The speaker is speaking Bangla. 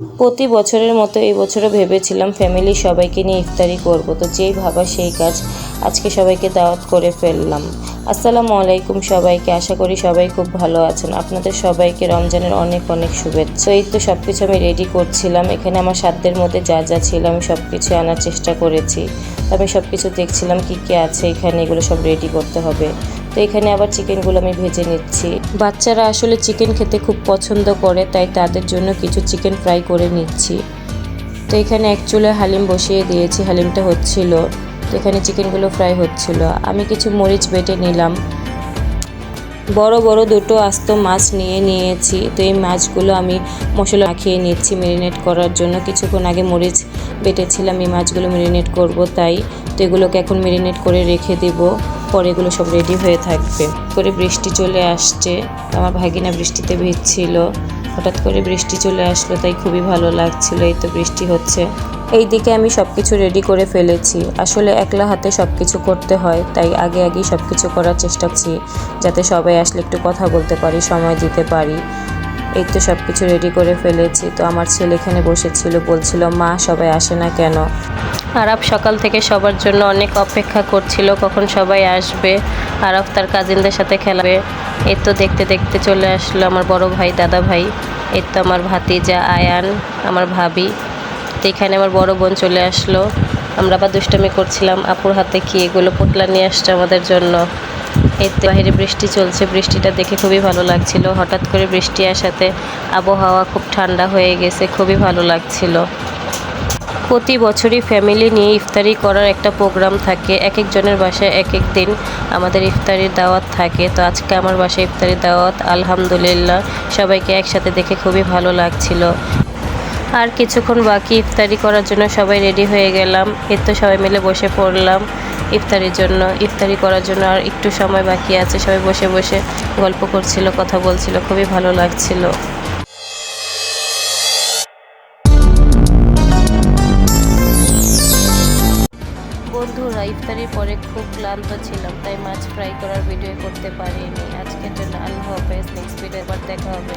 প্রতি বছরের মতো এই বছরও ভেবেছিলাম ফ্যামিলির সবাইকে নিয়ে ইফতারি করব, তো যেই ভাবা সেই কাজ। আজকে সবাইকে দাওয়াত করে ফেললাম। আসসালামু আলাইকুম সবাইকে, আশা করি সবাই খুব ভালো আছেন। আপনাদের সবাইকে রমজানের অনেক অনেক শুভেচ্ছা। এই তো সব কিছু আমি রেডি করছিলাম। এখানে আমার সাধ্যের মধ্যে যা যা ছিল আমি সব কিছু আনার চেষ্টা করেছি। আমি সব কিছু দেখছিলাম কী কী আছে এখানে, এগুলো সব রেডি করতে হবে। তো এখানে আবার চিকেনগুলো আমি ভেজে নিচ্ছি। বাচ্চারা আসলে চিকেন খেতে খুব পছন্দ করে, তাই তাদের জন্য কিছু চিকেন ফ্রাই করে নিচ্ছি। তো এখানে এক চুলায় হালিম বসিয়ে দিয়েছি, হালিমটা হচ্ছিল। তো এখানে চিকেনগুলো ফ্রাই হচ্ছিল। আমি কিছু মরিচ বেটে নিলাম। বড় বড় দুটো আস্ত মাছ নিয়েছি। তো এই মাছগুলো আমি মশলা মাখিয়ে নিচ্ছি ম্যারিনেট করার জন্য। কিছুক্ষণ আগে মরিচ বেটেছিলাম, এই মাছগুলো ম্যারিনেট করব তাই। তো এগুলোকে এখন ম্যারিনেট করে রেখে দেব, পরে এগুলো সব রেডি হয়ে থাকবে। করে বৃষ্টি চলে আসছে, আমার ভাগিনা বৃষ্টিতে ভিজছিল। হঠাৎ করে বৃষ্টি চলে আসলো, তাই খুবই ভালো লাগছিল। এই তো বৃষ্টি হচ্ছে। এই দিকে আমি সব কিছু রেডি করে ফেলেছি। আসলে একলা হাতে সব কিছু করতে হয়, তাই আগেই সব কিছু করার চেষ্টা করছি, যাতে সবাই আসলে একটু কথা বলতে পারি, সময় দিতে পারি। এই তো সব কিছু রেডি করে ফেলেছি। তো আমার ছেলে এখানে বসেছিল, বলছিল মা সবাই আসে না কেন। আরাফ সকাল থেকে সবার জন্য অনেক অপেক্ষা করছিল কখন সবাই আসবে, আরাফ তার কাজিনদের সাথে খেলাবে। এই তো দেখতে দেখতে চলে আসলো আমার বড় ভাই, দাদা ভাই। এই তো আমার ভাতিজা আয়ান, আমার ভাবি। তো এখানে আমার বড় বোন চলে আসলো। আমরা আবার দুষ্টামি করছিলাম, আপুর হাতে কি এগুলো পোটলা নিয়ে আসছে আমাদের জন্য। এই তো বাইরে বৃষ্টি চলছে, বৃষ্টিটা দেখে খুবই ভালো লাগছিল। হঠাৎ করে বৃষ্টি আসাতে আবহাওয়া খুব ঠান্ডা হয়ে গেছে, খুবই ভালো লাগছিল। প্রতি বছরই ফ্যামিলি নিয়ে ইফতারি করার একটা প্রোগ্রাম থাকে। এক একজনের বাসায় এক এক দিন আমাদের ইফতারির দাওয়াত থাকে। তো আজকে আমার বাসায় ইফতারির দাওয়াত, আলহামদুলিল্লাহ সবাইকে একসাথে দেখে খুবই ভালো লাগছিল। আর কিছুক্ষণ বাকি ইফতারি করার জন্য সবাই রেডি হয়ে গেলাম। এই তো সবাই মিলে বসে পড়লাম ইফতারির জন্য। ইফতারি করার জন্য আর একটু সময় বাকি আছে। সবাই বসে বসে গল্প করছিল, কথা বলছিল, খুবই ভালো লাগছিল। বন্ধুরা, ইফতারির পরে খুব ক্লান্ত ছিলাম, তাই মাছ ফ্রাই করার ভিডিও করতে পারিনি। আজকের জন্য আল্লাহ হাফেজ। নেক্সট ভিডিও আবার দেখা হবে।